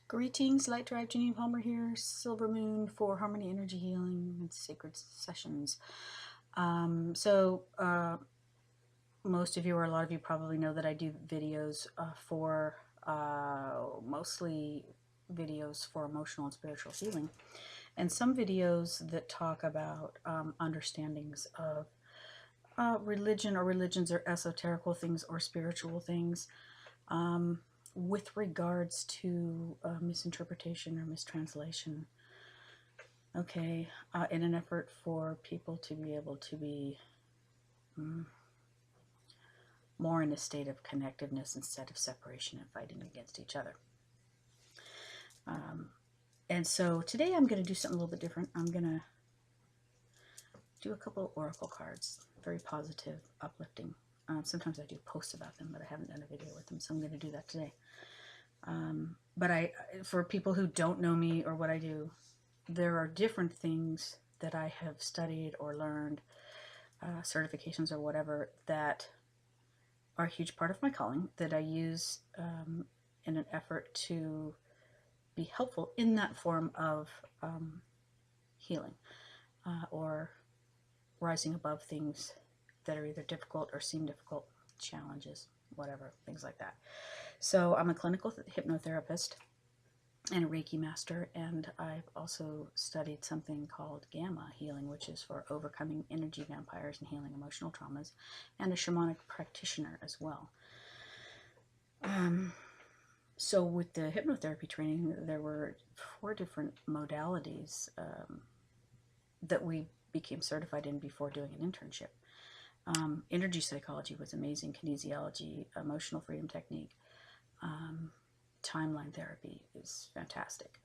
Greetings, Light Drive, Janine Palmer here, Silver Moon for Harmony Energy Healing and Sacred Sessions. Most of you, or a lot of you, probably know that I do videos mostly videos for emotional and spiritual healing, and some videos that talk about understandings of religion or religions or esoterical things or spiritual things. With regards to misinterpretation or mistranslation. Okay, in an effort for people to be able to be more in a state of connectiveness instead of separation and fighting against each other. And so today I'm going to do something a little bit different. I'm going to do a couple of oracle cards, very positive, uplifting. Sometimes I do posts about them, but I haven't done a video with them, so I'm going to do that today. But for people who don't know me or what I do, there are different things that I have studied or learned, certifications or whatever, that are a huge part of my calling that I use in an effort to be helpful in that form of healing or rising above things that are either difficult or seem difficult, challenges, whatever, things like that. So I'm a clinical hypnotherapist and a Reiki master, and I've also studied something called Gamma healing, which is for overcoming energy vampires and healing emotional traumas, and a shamanic practitioner as well. So with the hypnotherapy training, there were 4 different modalities that we became certified in before doing an internship. Energy psychology was amazing, kinesiology, emotional freedom technique, timeline therapy is fantastic.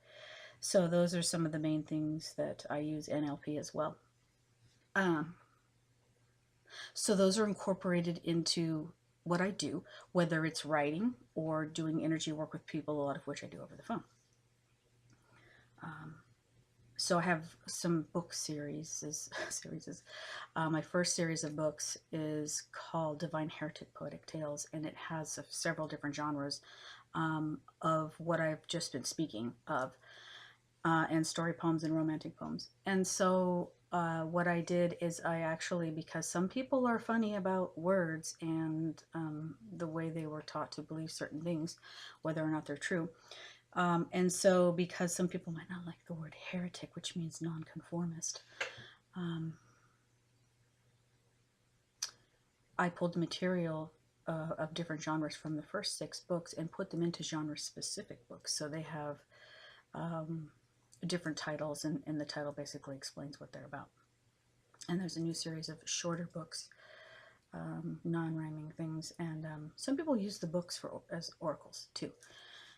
So those are some of the main things that I use. NLP as well. So those are incorporated into what I do, whether it's writing or doing energy work with people, a lot of which I do over the phone. So I have some book series. My first series of books is called Divine Heretic Poetic Tales, and it has several different genres of what I've just been speaking of, and story poems and romantic poems. And so what I did is I actually, because some people are funny about words and the way they were taught to believe certain things, whether or not they're true. And so because some people might not like the word heretic, which means nonconformist, I pulled material of different genres from the first 6 books and put them into genre-specific books. So they have different titles, and the title basically explains what they're about. And there's a new series of shorter books, non-rhyming things, and some people use the books as oracles too.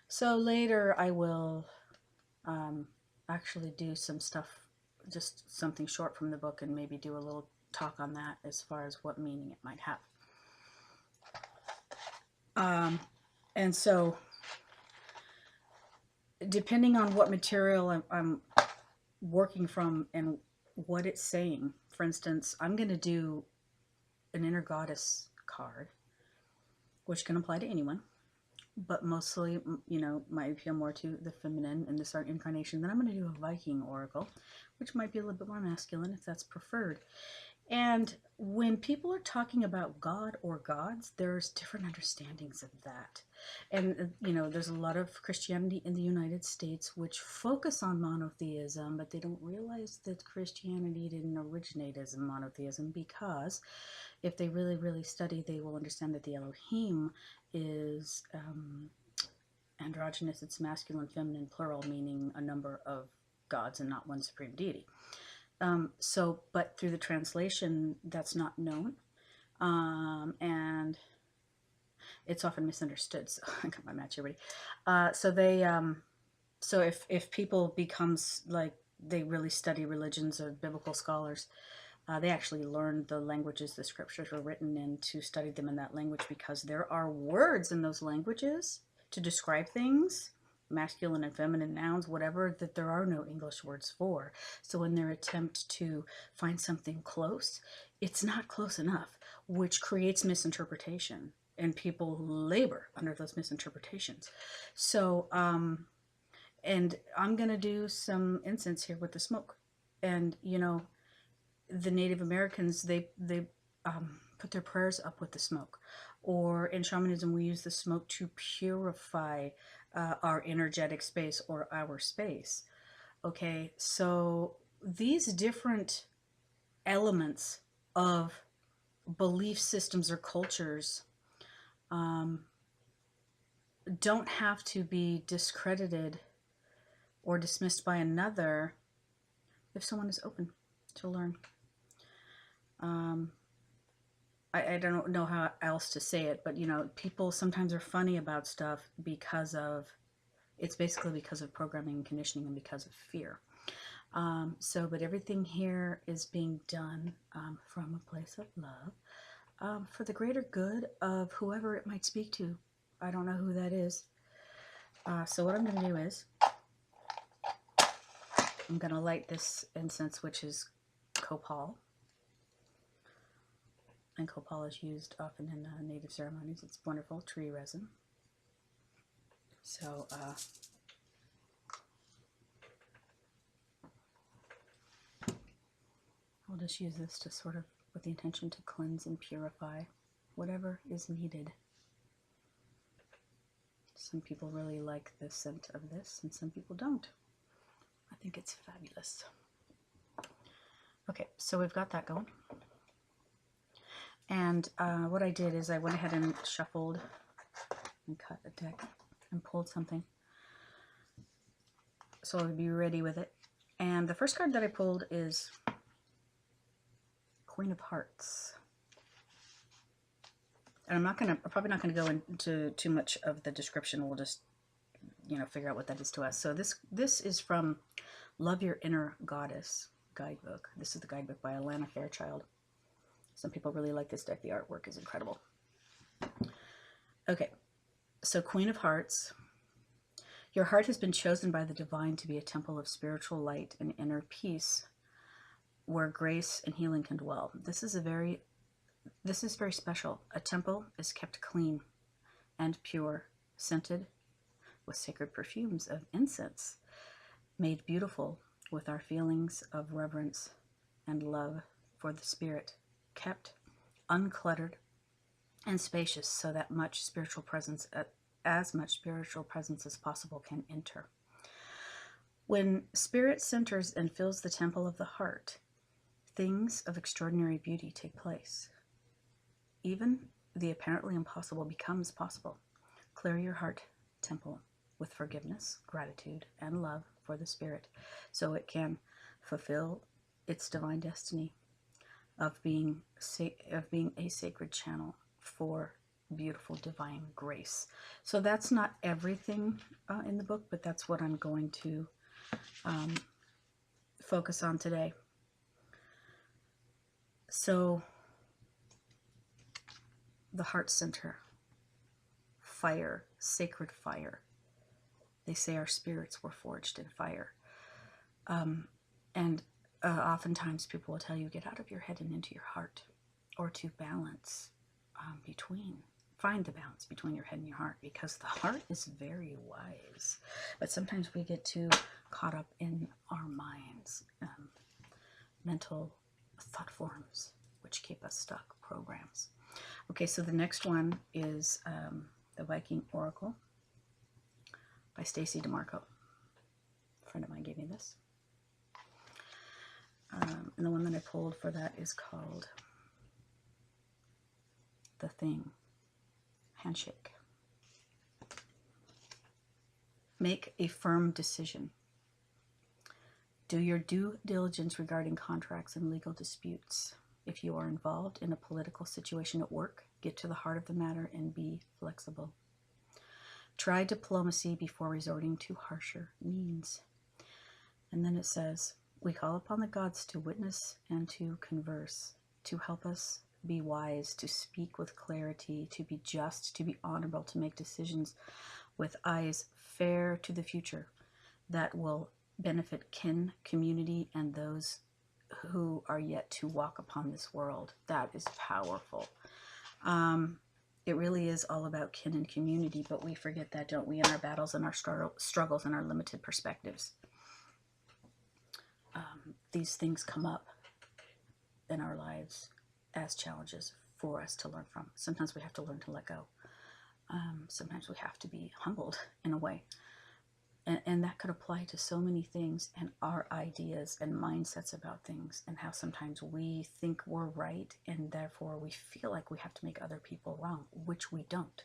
So later I will actually do some stuff, just something short from the book, and maybe do a little talk on that as far as what meaning it might have. And so depending on what material I'm working from and what it's saying, for instance, I'm going to do an inner goddess card, which can apply to anyone, but mostly, might appeal more to the feminine in this incarnation. Then I'm going to do a Viking oracle, which might be a little bit more masculine if that's preferred. And when people are talking about God or gods, there's different understandings of that. And, there's a lot of Christianity in the United States which focus on monotheism, but they don't realize that Christianity didn't originate as a monotheism, because if they really, really study, they will understand that the Elohim is androgynous. It's masculine, feminine, plural, meaning a number of gods and not one supreme deity. But through the translation, that's not known, and it's often misunderstood. So I got my match here ready. So if people becomes like they really study religions or biblical scholars, they actually learn the languages the scriptures were written in to study them in that language, because there are words in those languages to describe things, masculine and feminine nouns, whatever, that there are no English words for. So in their attempt to find something close, it's not close enough, which creates misinterpretation, and people labor under those misinterpretations. So And I'm going to do some incense here with the smoke. And, you know, the Native Americans, they put their prayers up with the smoke. Or in shamanism, we use the smoke to purify our energetic space or our space. Okay, so these different elements of belief systems or cultures don't have to be discredited or dismissed by another if someone is open to learn. I don't know how else to say it, but you know, people sometimes are funny about stuff because of, it's basically because of programming and conditioning and because of fear. But everything here is being done from a place of love for the greater good of whoever it might speak to. I don't know who that is. So what I'm going to do is I'm going to light this incense, which is copal. And copal is used often in native ceremonies. It's wonderful tree resin. So I'll just use this to sort of, with the intention to cleanse and purify whatever is needed. Some people really like the scent of this, and some people don't. I think it's fabulous. Okay, so we've got that going. And what I did is I went ahead and shuffled and cut a deck and pulled something, so I'll be ready with it. And the first card that I pulled is Queen of Hearts. And I'm probably not gonna go into too much of the description. We'll just, you know, figure out what that is to us. So this is from Love Your Inner Goddess guidebook. This is the guidebook by Alana Fairchild. Some people really like this deck. The artwork is incredible. Okay, so Queen of Hearts. Your heart has been chosen by the divine to be a temple of spiritual light and inner peace where grace and healing can dwell. This is very special. A temple is kept clean and pure, scented with sacred perfumes of incense, made beautiful with our feelings of reverence and love for the spirit, kept uncluttered and spacious so that as much spiritual presence as possible can enter. When spirit centers and fills the temple of the heart, things of extraordinary beauty take place. Even the apparently impossible becomes possible. Clear your heart temple with forgiveness, gratitude, and love for the spirit, so it can fulfill its divine destiny of being a sacred channel for beautiful divine grace. So that's not everything in the book, but that's what I'm going to focus on today. So the heart center, fire, sacred fire. They say our spirits were forged in fire. Oftentimes people will tell you, get out of your head and into your heart, or to balance find the balance between your head and your heart, because the heart is very wise. But sometimes we get too caught up in our minds, mental thought forms, which keep us stuck, programs. Okay, so the next one is the Viking Oracle by Stacy DeMarco. A friend of mine gave me this. And the one that I pulled for that is called The Thing. Handshake. Make a firm decision. Do your due diligence regarding contracts and legal disputes. If you are involved in a political situation at work, get to the heart of the matter and be flexible. Try diplomacy before resorting to harsher means. And then it says, we call upon the gods to witness and to converse, to help us be wise, to speak with clarity, to be just, to be honorable, to make decisions with eyes fair to the future that will benefit kin, community, and those who are yet to walk upon this world. That is powerful. It really is all about kin and community, but we forget that, don't we, in our battles and our struggles and our limited perspectives. These things come up in our lives as challenges for us to learn from. Sometimes we have to learn to let go. Sometimes we have to be humbled in a way. And that could apply to so many things and our ideas and mindsets about things, and how sometimes we think we're right and therefore we feel like we have to make other people wrong, which we don't.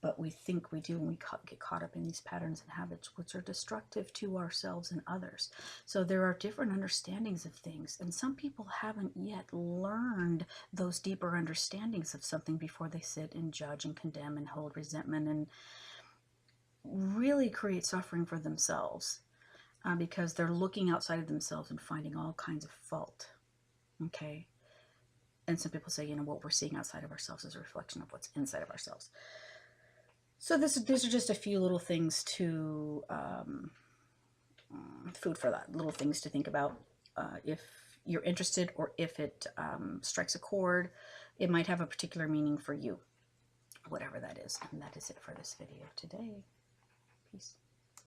But we think we do, and we get caught up in these patterns and habits which are destructive to ourselves and others. So there are different understandings of things, and some people haven't yet learned those deeper understandings of something before they sit and judge and condemn and hold resentment and really create suffering for themselves, because they're looking outside of themselves and finding all kinds of fault. Okay? And some people say, you know, what we're seeing outside of ourselves is a reflection of what's inside of ourselves. So these are just a few little things to, food for that, little things to think about. If you're interested, or if it strikes a chord, it might have a particular meaning for you, whatever that is. And that is it for this video today. Peace.